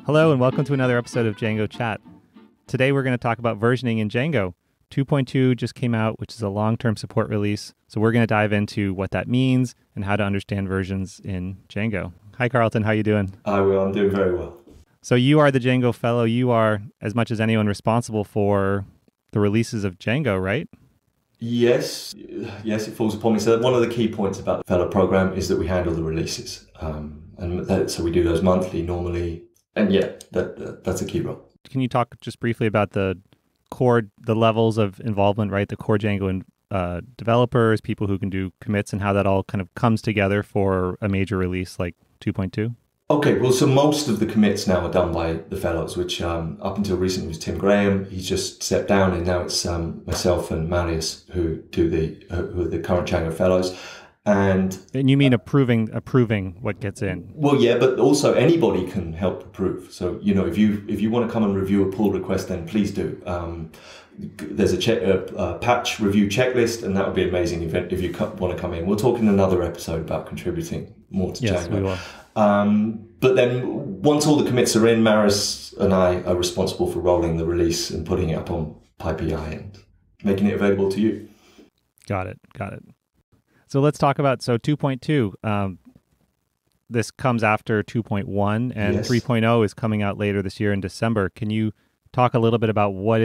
Hello and welcome to another episode of Django Chat. Today we're going to talk about versioning in Django. 2.2 just came out, which is a long-term support release. So we're going to dive into what that means and how to understand versions in Django. Hi, Carlton. How you doing? Hi, Will. I'm doing very well. So you are the Django Fellow. You are, as much as anyone, responsible for the releases of Django, right? Yes, it falls upon me. So one of the key points about the Fellow program is that we handle the releases. So we do those monthly normally. And yeah, that's a key role. Can you talk just briefly about the levels of involvement, right? The core Django developers, people who can do commits, and how that all kind of comes together for a major release like 2.2? Okay, well, so most of the commits now are done by the fellows, which up until recently was Tim Graham. He's just stepped down, and now it's myself and Marius who are the current Django fellows. And you mean approving what gets in? Well, yeah, but also anybody can help approve. So, if you want to come and review a pull request, then please do. There's a patch review checklist, and that would be an amazing event if you want to come in. We'll talk in another episode about contributing more to Django. Yes, we will. But then once all the commits are in, Maris and I are responsible for rolling the release and putting it up on PyPI and making it available to you. Got it. So let's talk about 2.2. This comes after 2.1, and Yes. 3.0 is coming out later this year in December. Can you talk a little bit about what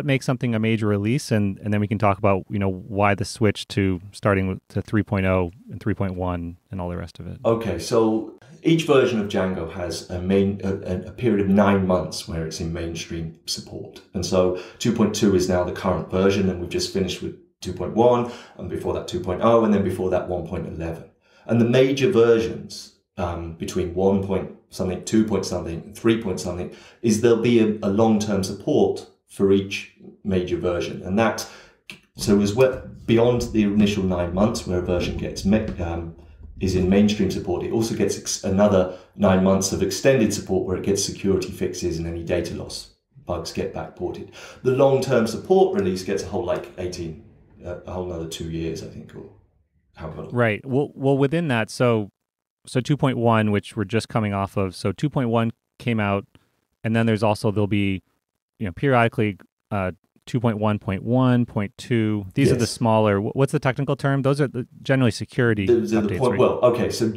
makes something a major release, and then we can talk about why the switch to starting to 3.0 and 3.1 and all the rest of it. Okay, so each version of Django has a period of 9 months where it's in mainstream support. And so 2.2 is now the current version, and we've just finished with 2.1, and before that 2.0, and then before that 1.11. And the major versions between 1 point something, 2 point something, and 3 point something is there'll be a long-term support for each major version. And as well, beyond the initial 9 months where a version is in mainstream support, it also gets another 9 months of extended support where it gets security fixes and any data loss bugs get backported. The long-term support release gets a whole a whole another 2 years, I think, or how about it? Right. Well, within that, so 2.1, which we're just coming off of. So 2.1 came out, and then there'll be, periodically 2.1.1, 0.2. These are the smaller. What's the technical term? Those are generally security updates. Right? Well, okay. So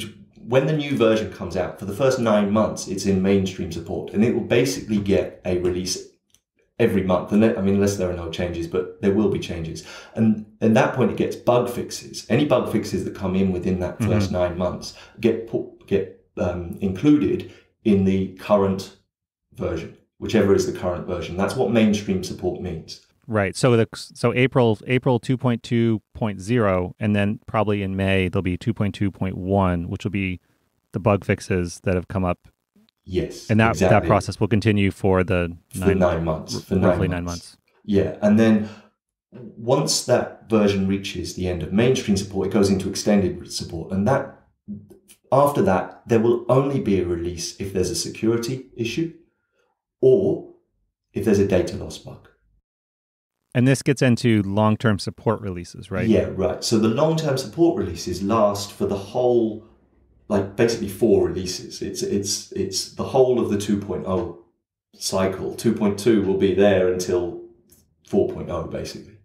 when the new version comes out, for the first 9 months, it's in mainstream support, and it will basically get a release every month. And unless there are no changes, but there will be changes. And at that point, it gets bug fixes. Any bug fixes that come in within that first 9 months get included in the current version, whichever is the current version. That's what mainstream support means. Right. So April 2.2.0, and then probably in May there'll be 2.2.1, which will be the bug fixes that have come up. Yes, and that exactly. process will continue for the 9 months. For roughly 9 9 months. Yeah, and then once that version reaches the end of mainstream support, it goes into extended support, and after that there will only be a release if there's a security issue or if there's a data loss bug. And this gets into long-term support releases, right? Yeah, right. So the long-term support releases last for the whole, basically 4 releases. It's the whole of the 2.0 cycle. 2.2 will be there until 4.0, basically.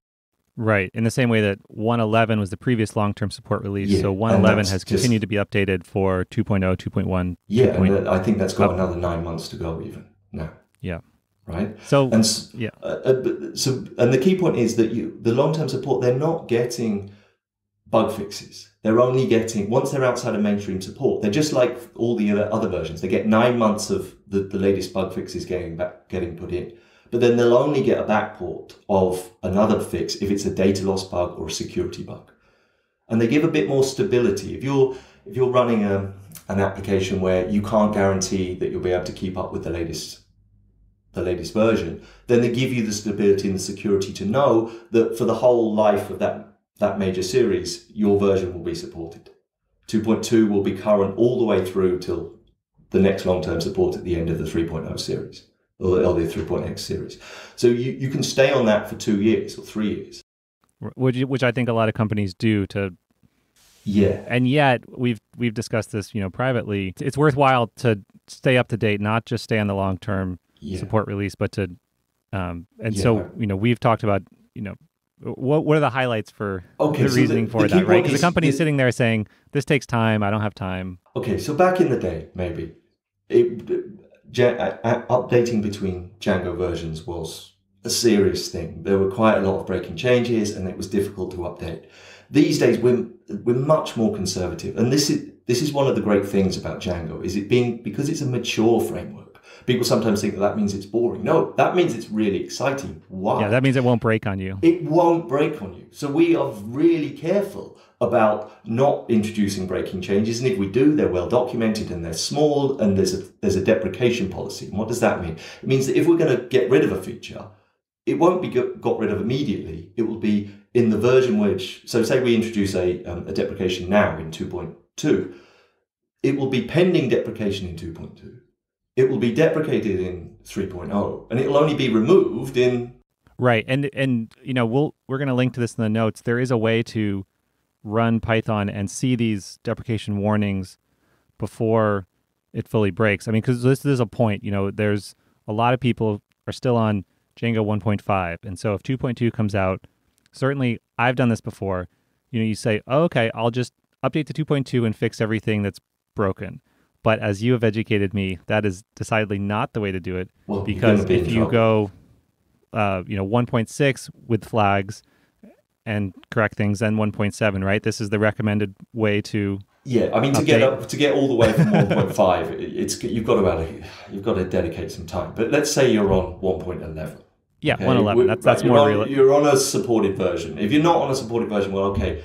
Right. In the same way that 1.11 was the previous long-term support release. Yeah, so 1.11 has continued to be updated for 2.0, 2.1. Yeah, and I think that's got another 9 months to go even now. Yeah. Right. So and yeah. And the key point is that the long-term support, they're not getting bug fixes. They're only getting, once they're outside of mainstream support, they're just like all the other versions. They get 9 months of the latest bug fixes getting put in. But then they'll only get a backport of another fix if it's a data loss bug or a security bug. And they give a bit more stability. If you're running an application where you can't guarantee that you'll be able to keep up with the latest version, then they give you the stability and the security to know that for the whole life of that major series, your version will be supported. 2.2 will be current all the way through till the next long-term support at the end of the 3.0 series, or the 3.x series. So you can stay on that for 2 years or 3 years. Which I think a lot of companies do to. Yeah. And yet we've discussed this, privately. It's worthwhile to stay up to date, not just stay on the long-term Yeah. support release, but to and Yeah. so we've talked about what are the highlights for Okay, the so reasoning the for key that, right? point Because the is company's sitting there saying this takes time, I don't have time. okay, so back in the day, maybe updating between Django versions was a serious thing. There were quite a lot of breaking changes, and it was difficult to update. These days, we're much more conservative, and this is one of the great things about Django is it being because it's a mature framework. People sometimes think that means it's boring. No, that means it's really exciting. Why? Yeah, that means it won't break on you. It won't break on you. So we are really careful about not introducing breaking changes. And if we do, they're well documented and they're small, and there's a deprecation policy. And what does that mean? It means that if we're going to get rid of a feature, it won't be got rid of immediately. It will be in the version which, so say we introduce a deprecation now in 2.2, it will be pending deprecation in 2.2. It will be deprecated in 3.0, and it'll only be removed in... Right, and we're going to link to this in the notes. There is a way to run Python and see these deprecation warnings before it fully breaks. I mean, because this is a point. There's a lot of people are still on Django 1.5, and so if 2.2 comes out, certainly I've done this before. You say, oh, okay, I'll just update to 2.2 and fix everything that's broken. But as you have educated me, that is decidedly not the way to do it. Well, because if you go 1.6 with flags and correct things, then 1.7, right? This is the recommended way to... Yeah, I mean, to get all the way from 1.5, you've got to dedicate some time. But let's say you're on 1.11. Yeah, okay? 1.11. That's more real. You're on a supported version. If you're not on a supported version, well, okay,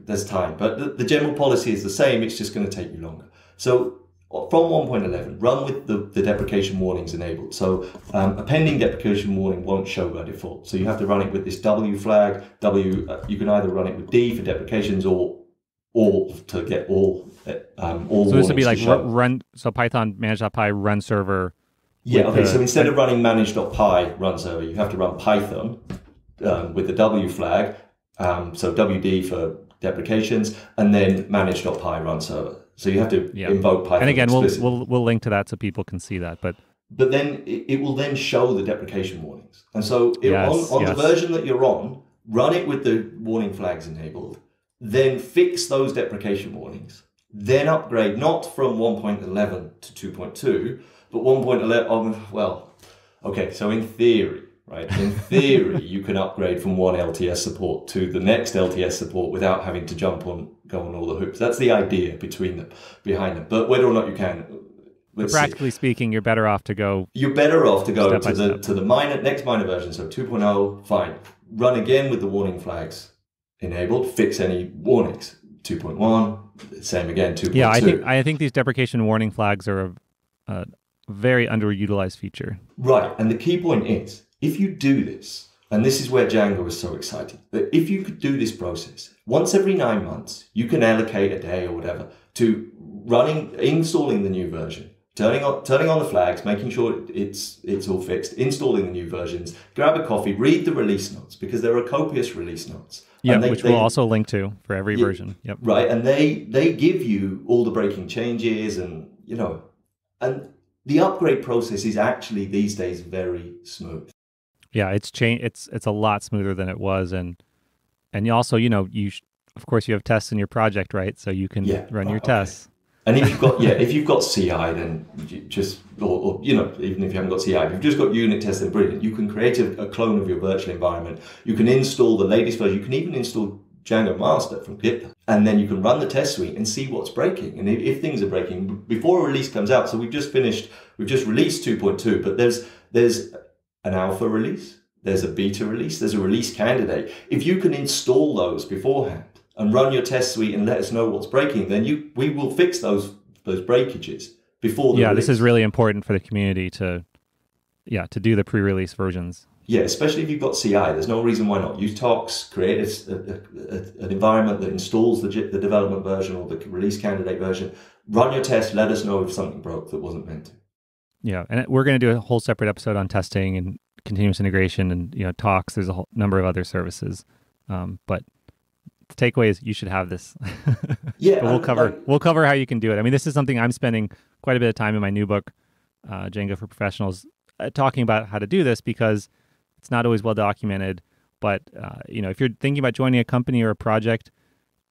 there's time. But the general policy is the same. It's just going to take you longer. So from 1.11, run with the deprecation warnings enabled. So a pending deprecation warning won't show by default. So you have to run it with this W flag. You can either run it with D for deprecations or to get all so this would be like run. So Python manage.py run server. Yeah. Okay. So instead of running manage.py run server, you have to run Python with the W flag. So WD for deprecations, and then manage.py run server. So you have to invoke Python. And again, we'll link to that so people can see that. But then it will then show the deprecation warnings. And so on the version that you're on, run it with the warning flags enabled, then fix those deprecation warnings, then upgrade not from 1.11 to 2.2, but 1.11. Well, okay. So in theory, right? In theory, you can upgrade from one LTS support to the next LTS support without having to go on all the hoops. That's the idea behind them. But whether or not you can, practically speaking, you're better off to go. You're better off to go to the next minor version. So 2.0, fine. Run again with the warning flags enabled. Fix any warnings. 2.1, same again. 2.2. Yeah, I think these deprecation warning flags are a very underutilized feature. Right, and the key point is, if you do this, and this is where Django is so exciting, that if you could do this process, once every 9 months, you can allocate a day or whatever to installing the new version, turning on the flags, making sure it's all fixed, installing the new versions, grab a coffee, read the release notes, because there are copious release notes. Yeah, which we'll also link to for every version. Yep. Right, and they give you all the breaking changes, and and the upgrade process is actually these days very smooth. Yeah, it's a lot smoother than it was, and you also of course you have tests in your project, right? So you can run your tests. And if you've got CI, then you just even if you haven't got CI, if you've just got unit tests, then brilliant. You can create a clone of your virtual environment. You can install the latest version. You can even install Django Master from GitHub, and then you can run the test suite and see what's breaking. And if things are breaking before a release comes out, so we've just released 2.2, but there's an alpha release, there's a beta release, there's a release candidate. If you can install those beforehand and run your test suite and let us know what's breaking, then we will fix those breakages before the release. This is really important for the community to do the pre-release versions. Yeah, especially if you've got CI, there's no reason why not. Use Tox, create an environment that installs the development version or the release candidate version. Run your test, let us know if something broke that wasn't meant to. Yeah, and we're going to do a whole separate episode on testing and continuous integration and Tox. There's a whole number of other services, but the takeaway is you should have this. Yeah, But we'll cover how you can do it. I mean, this is something I'm spending quite a bit of time in my new book, Django for Professionals, talking about how to do this because it's not always well documented. But if you're thinking about joining a company or a project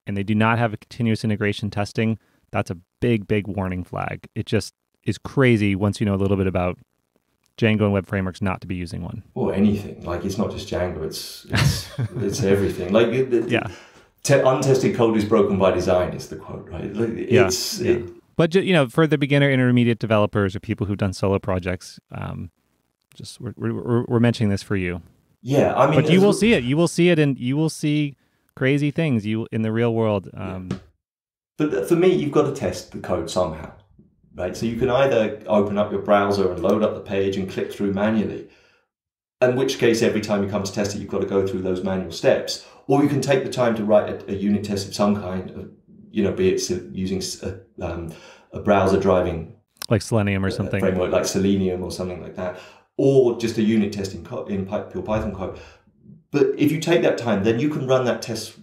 and they do not have a continuous integration testing, that's a big, big warning flag. It just is crazy once you know a little bit about Django and web frameworks not to be using one. Or anything. Like, it's not just Django, it's everything. Like, untested code is broken by design is the quote, right? But for the beginner, intermediate developers or people who've done solo projects, we're mentioning this for you. Yeah, I mean, but you will see it. You will see it, and you will see crazy things in the real world. But for me, you've got to test the code somehow, right? So you can either open up your browser and load up the page and click through manually, in which case every time you come to test it, you've got to go through those manual steps. Or you can take the time to write a unit test of some kind, be it using a browser driving like Selenium or something, framework like Selenium or something like that, or just a unit test in pure Python code. But if you take that time, then you can run that test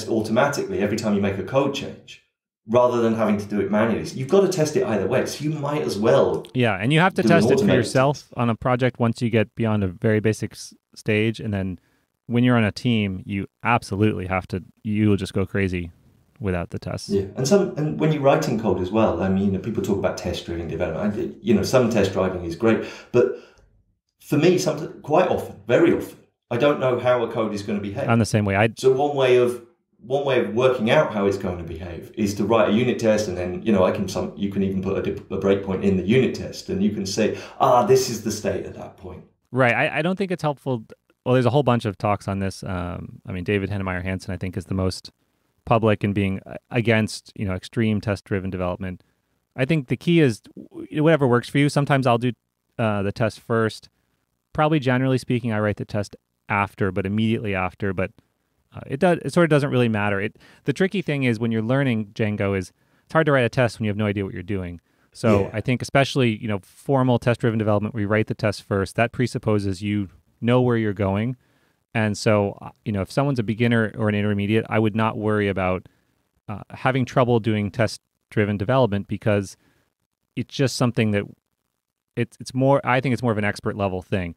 automatically every time you make a code change, rather than having to do it manually. So you've got to test it either way. So you might as well. Yeah, and you have to test it for yourself on a project once you get beyond a very basic stage, and then when you're on a team, you absolutely have to. You'll just go crazy without the tests. Yeah, and when you're writing code as well, I mean, people talk about test-driven development. Some test driving is great, but for me, quite often, very often, I don't know how a code is going to behave. I'm the same way. So one way of working out how it's going to behave is to write a unit test, and then you can even put a breakpoint in the unit test, and you can say, this is the state at that point. Right. I don't think it's helpful. Well, there's a whole bunch of talks on this. David Hennemeyer Hansen, I think, is the most public in being against extreme test-driven development. I think the key is whatever works for you. Sometimes I'll do the test first. Probably generally speaking, I write the test after, but immediately after. But it sort of doesn't really matter. The tricky thing is when you're learning Django is it's hard to write a test when you have no idea what you're doing. So yeah. I think especially formal test-driven development, we write the test first. That presupposes you know where you're going. And so, if someone's a beginner or an intermediate, I would not worry about having trouble doing test-driven development because it's just something that it's more. I think it's more of an expert level thing.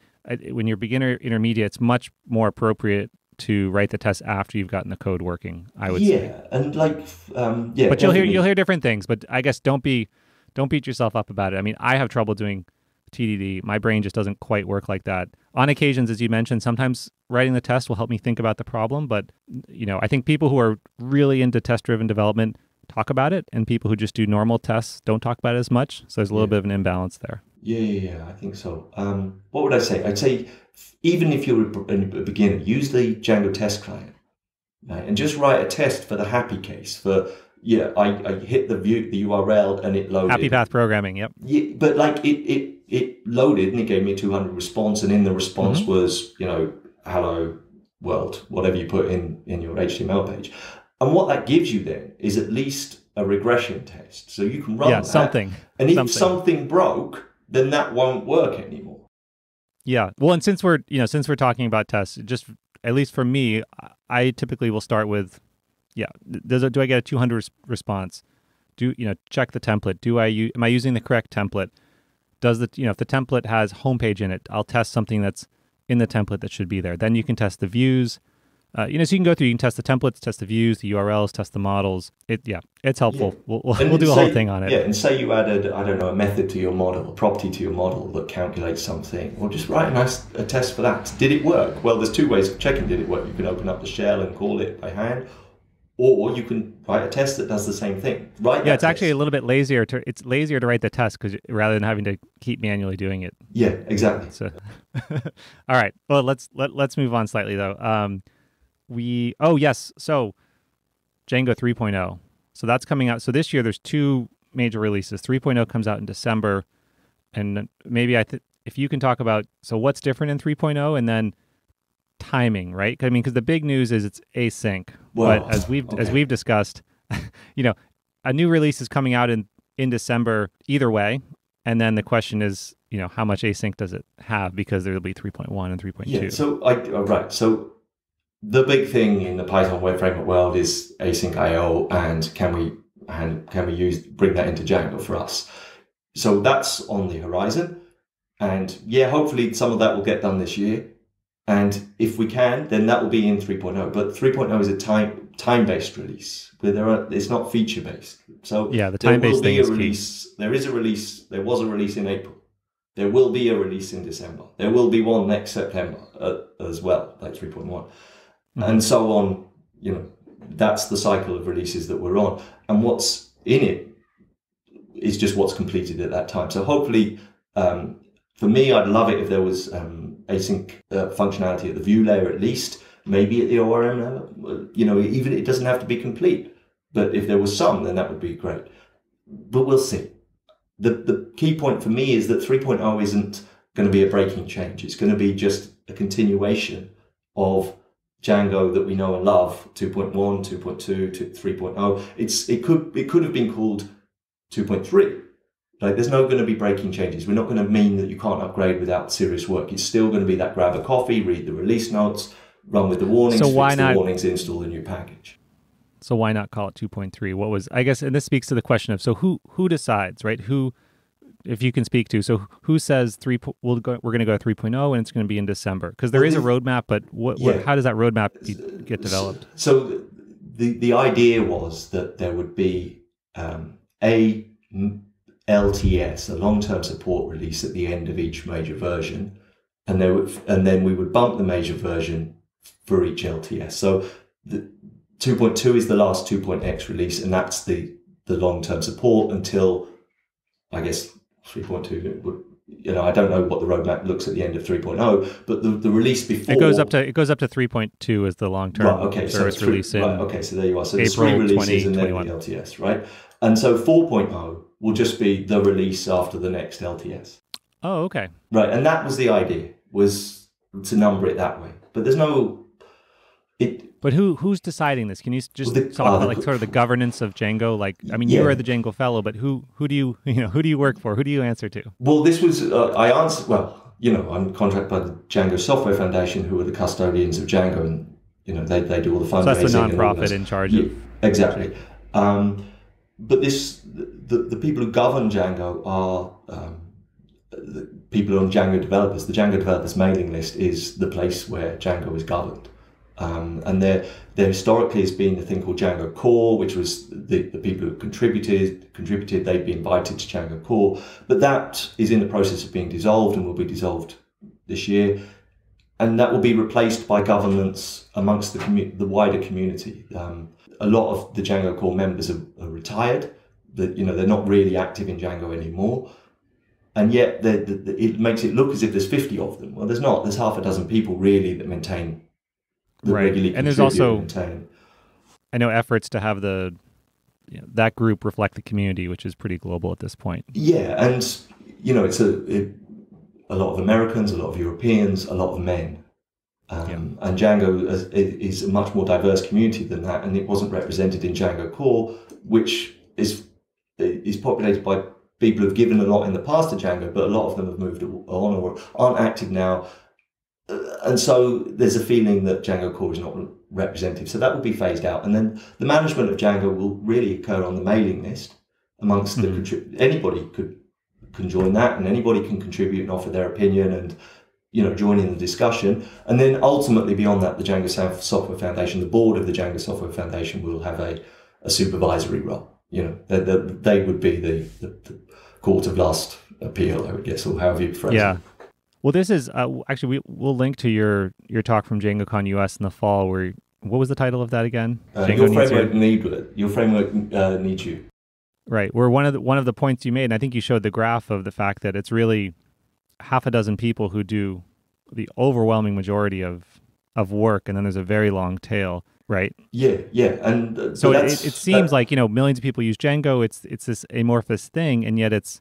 When you're beginner, intermediate, it's much more appropriate to write the test after you've gotten the code working. I would say. Yeah, and But you'll hear different things. But I guess don't beat yourself up about it. I mean, I have trouble doing TDD. My brain just doesn't quite work like that. On occasions, as you mentioned, sometimes writing the test will help me think about the problem. But, I think people who are really into test-driven development talk about it, and people who just do normal tests don't talk about it as much. So there's a little bit of an imbalance there. Yeah, I think so. What would I say? I'd say even if you're a beginner, use the Django test client, right? And just write a test for the happy case for, I hit the URL and it loaded. Happy path programming, yep. Yeah, but it loaded and it gave me a 200 response, and in the response was, hello world, whatever you put in your HTML page. And what that gives you then is at least a regression test. So you can run that. Something. And if something broke, then that won't work anymore. Yeah. Well, and since we're talking about tests, just at least for me, I typically will start with, do I get a 200 response? Check the template. Am I using the correct template? Does if the template has homepage in it, I'll test something that's in the template that should be there. Then you can test the views. So you can go through, you can test the templates, test the views, the URLs, test the models. It's helpful. Yeah. We'll do a whole thing on it. Yeah, and say you added, a method to your model, a property to your model that calculates something. Well, just write a test for that. Did it work? Well, there's two ways of checking did it work. You can open up the shell and call it by hand, or you can write a test that does the same thing. It's actually a little bit lazier it's lazier to write the test rather than having to keep manually doing it. Yeah, exactly. So, all right. Well, let's move on slightly though. So Django 3.0. So that's coming out. So this year there's two major releases. 3.0 comes out in December, and maybe if you can talk about what's different in 3.0 and then timing, right? I mean, because the big news is it's async. Well, but as we've discussed, a new release is coming out in December either way, and then the question is, how much async does it have? Because there will be 3.1 and 3.2. Yeah. So the big thing in the Python web framework world is async IO, and can we bring that into Django for us? So that's on the horizon. And yeah, hopefully some of that will get done this year. And if we can, then that will be in 3.0. But 3.0 is a time-based release, where it's not feature-based. So yeah, the time-based thing is release. Key. There is a release. There was a release in April. There will be a release in December. There will be one next September as well, like 3.1, and so on. You know, that's the cycle of releases that we're on, and what's in it is just what's completed at that time. So hopefully, for me, I'd love it if there was async functionality at the view layer at least, maybe at the ORM level. You know, even it doesn't have to be complete, but if there was some, then that would be great. But we'll see. The key point for me is that 3.0 isn't going to be a breaking change. It's going to be just a continuation of Django that we know and love, 2.1, 2.2, 3.0. It could have been called 2.3. Like, there's no going to be breaking changes. We're not going to mean that you can't upgrade without serious work. It's still going to be that grab a coffee, read the release notes, run with the warnings, fix the warnings, install the new package. So why not call it 2.3? What was, I guess, and this speaks to the question of, so who decides, right? Who, if you can speak to, so who says we're going to go 3.0 and it's going to be in December? Because there is a roadmap, but how does that roadmap get developed? So the idea was that there would be a LTS, a long-term support release at the end of each major version, and then we would bump the major version for each LTS. So the 2.2 is the last 2.x release, and that's the long-term support until, I guess, 3.2 would, you know, I don't know what the roadmap looks at the end of 3.0, but the release before it goes up to 3.2 as the long-term service release in okay, so there you are. So April there's 3 releases 20, and then the LTS, right? And so 4.0 will just be the release after the next LTS. Oh, okay. Right, and that was the idea, was to number it that way. But there's no... But who's deciding this? Can you just talk about sort of the governance of Django? Like, I mean, you are the Django fellow, but who do you work for? Who do you answer to? Well, this was I answered. Well, you know, I'm contracted by the Django Software Foundation, who are the custodians of Django, and you know they do all the fundraising. So that's the nonprofit in charge of exactly. But the people who govern Django are the people on Django developers. The Django developers mailing list is the place where Django is governed. And there historically has been a thing called Jango Core, which was the people who contributed. They'd be invited to Jango Core, but that is in the process of being dissolved and will be dissolved this year, and that will be replaced by governance amongst the wider community. A lot of the Jango Core members are retired. That, you know, they're not really active in Django anymore, and yet it makes it look as if there's 50 of them. Well, there's not. There's half a dozen people really that maintain. Right, and there's also, I know, efforts to have that group reflect the community, which is pretty global at this point. Yeah, and you know, it's a lot of Americans, a lot of Europeans, a lot of men, and Django is a much more diverse community than that, and it wasn't represented in Django Core, which is populated by people who've given a lot in the past to Django, but a lot of them have moved on or aren't active now. And so there's a feeling that Django Core is not representative. So that will be phased out. And then the management of Django will really occur on the mailing list amongst anybody can join that, and anybody can contribute and offer their opinion and, you know, join in the discussion. And then ultimately beyond that, the Django Software Foundation, the board of the Django Software Foundation will have a supervisory role. You know, they would be the court of last appeal, I would guess, or however you phrase it. Well, this is actually we'll link to your talk from DjangoCon US in the fall. Where, what was the title of that again? Your framework needs you. Right. Where one of the points you made, and I think you showed the graph of the fact that it's really half a dozen people who do the overwhelming majority of work, and then there's a very long tail. Right. Yeah. And so it seems like, you know, millions of people use Django. It's this amorphous thing, and yet it's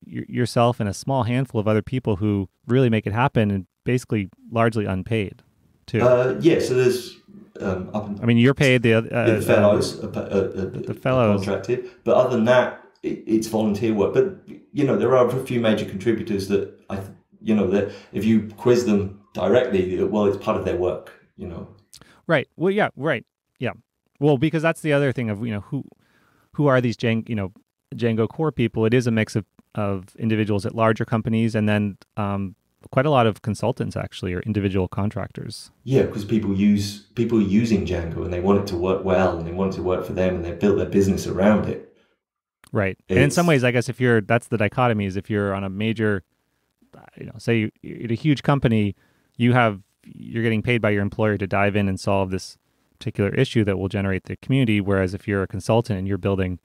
yourself and a small handful of other people who really make it happen, and basically largely unpaid too. So there's I mean, you're paid, the fellows the fellows contracted, but other than that, it's volunteer work. But you know, there are a few major contributors that that if you quiz them directly, well, it's part of their work. You know. Right. Well, yeah. Right. Yeah. Well, because that's the other thing of who are these Django Core people? It is a mix of individuals at larger companies, and then quite a lot of consultants actually, or individual contractors. Yeah, because people are using Django and they want it to work well and they want it to work for them and they've built their business around it. Right. And in some ways, I guess that's the dichotomy, is if you're on a major, say you're at a huge company, you're getting paid by your employer to dive in and solve this particular issue that will generate the community. Whereas if you're a consultant and you're building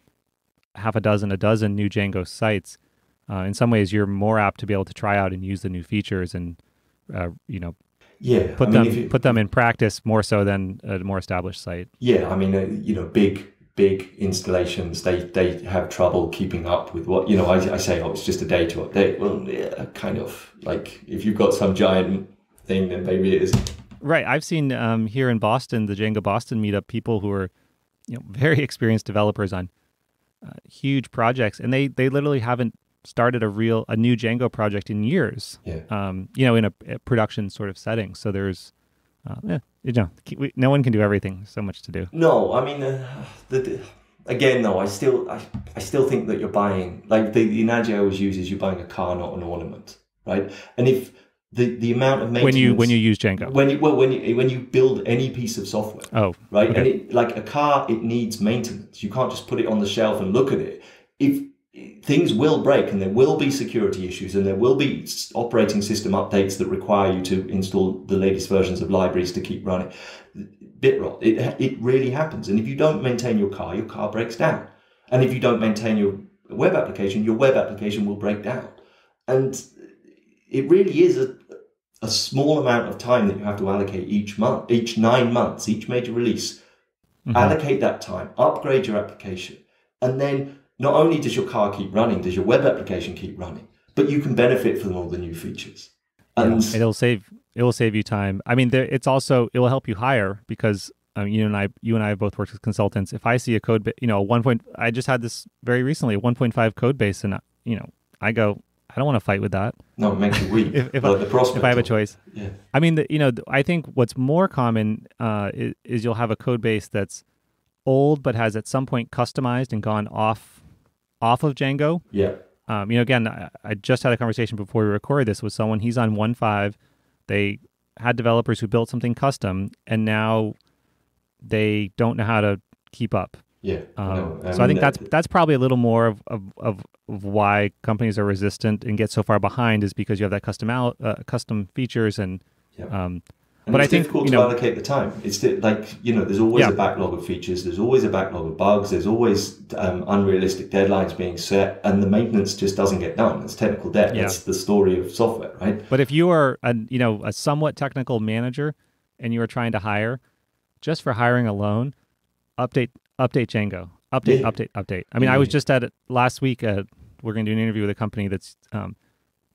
a dozen new Django sites, in some ways you're more apt to be able to try out and use the new features and put them in practice more so than a more established site. Yeah, I mean, big installations, they have trouble keeping up with what, I say, it's just a day to update. Well, yeah, kind of. Like, if you've got some giant thing, then maybe it is. Right. I've seen here in Boston, the Django Boston meetup, people who are very experienced developers on huge projects, and they literally haven't started a new Django project in years. Yeah. In a production sort of setting. So there's no one can do everything. There's so much to do. No, I mean, again, though, I still think that you're buying, like, the analogy I always use is you're buying a car, not an ornament, right? And if the amount of maintenance when you use Django, when you build any piece of software, right? Okay. And like a car, it needs maintenance. You can't just put it on the shelf and look at it. If things will break, and there will be security issues, and there will be operating system updates that require you to install the latest versions of libraries to keep running. Bit rot. It really happens. And if you don't maintain your car breaks down. And if you don't maintain your web application will break down. And it really is a small amount of time that you have to allocate each month, each 9 months, each major release. Mm-hmm. Allocate that time, upgrade your application, and then not only does your car keep running, does your web application keep running, but you can benefit from all the new features. And it will save you time. I mean, it will help you hire, because you and I have both worked as consultants. If I see a code, I just had this very recently, a 1.5 code base, and I go, I don't want to fight with that. No, it makes you weak. if I have a choice. Yeah. I mean, I think what's more common is you'll have a code base that's old but has at some point customized and gone off of Django. Yeah. Again, I just had a conversation before we recorded this with someone. He's on 1.5. They had developers who built something custom, and now they don't know how to keep up. Yeah. So I think that's probably a little more of why companies are resistant and get so far behind, is because you have that custom features and. Yeah. But it's difficult to allocate the time. It's like, there's always a backlog of features. There's always a backlog of bugs. There's always unrealistic deadlines being set, and the maintenance just doesn't get done. It's technical debt. Yeah. That's the story of software, right? But if you are a somewhat technical manager and you are trying to hire, just for hiring alone, update Django. Update. I mean, I was just at it last week. We're going to do an interview with a company that's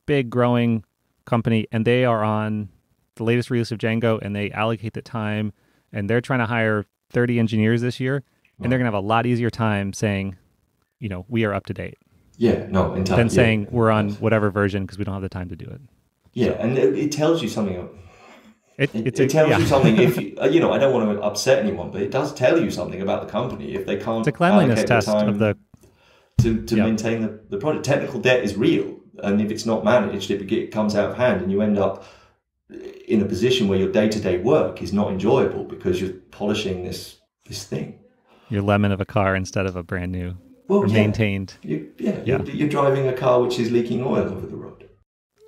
big, growing company, and they are on the latest release of Django, and they allocate the time, and they're trying to hire 30 engineers this year, and they're going to have a lot easier time saying, we are up to date. Yeah, no, entirely. Than saying we're on whatever version because we don't have the time to do it. Yeah, and it tells you something. It tells you something. If I don't want to upset anyone, but it does tell you something about the company if they can't. It's a cleanliness test of the to maintain the product. Technical debt is real, and if it's not managed, it comes out of hand, and you end up in a position where your day-to-day work is not enjoyable because you're polishing this thing. Your lemon of a car instead of a brand new or maintained. You're driving a car which is leaking oil over the road.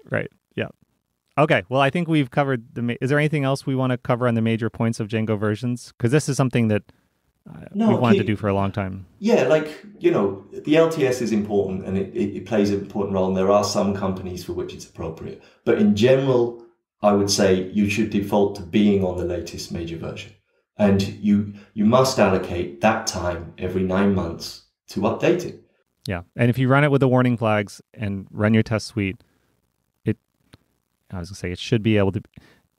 Right. Yeah. Okay. Well, I think we've covered is there anything else we want to cover on the major points of Django versions? Because this is something that we wanted to do for a long time. Yeah, the LTS is important, and it plays an important role, and there are some companies for which it's appropriate. But in general, I would say you should default to being on the latest major version. And you must allocate that time every 9 months to update it. Yeah. And if you run it with the warning flags and run your test suite, it should be able to,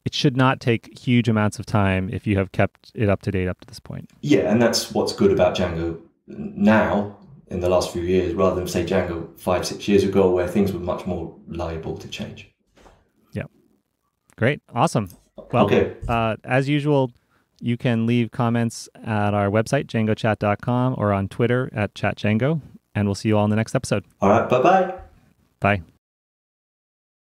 it should not take huge amounts of time if you have kept it up to date up to this point. Yeah. And that's what's good about Django now in the last few years, rather than say Django 5-6 years ago, where things were much more liable to change. Yeah. Great. Awesome. Well, okay. As usual, You can leave comments at our website, djangochat.com, or on Twitter at chatdjango. And we'll see you all in the next episode. All right. Bye-bye. Bye.